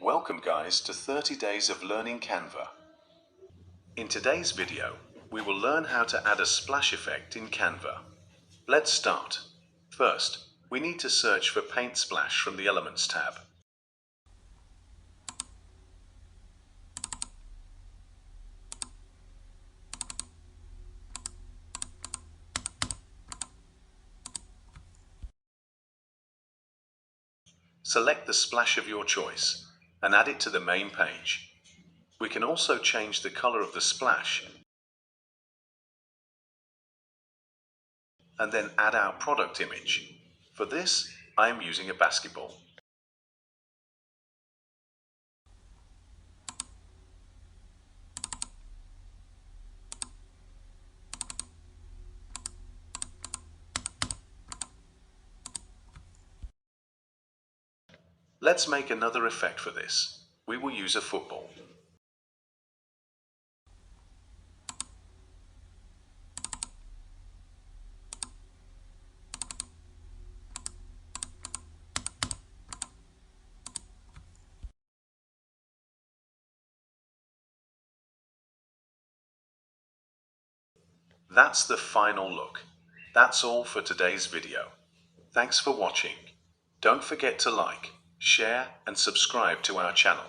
Welcome guys to 30 Days of Learning Canva. In today's video, we will learn how to add a splash effect in Canva. Let's start. First, we need to search for Paint Splash from the Elements tab. Select the splash of your choice and add it to the main page. We can also change the color of the splash and then add our product image. For this, I am using a basketball. Let's make another effect for this. We will use a football. That's the final look. That's all for today's video. Thanks for watching. Don't forget to like, share and subscribe to our channel.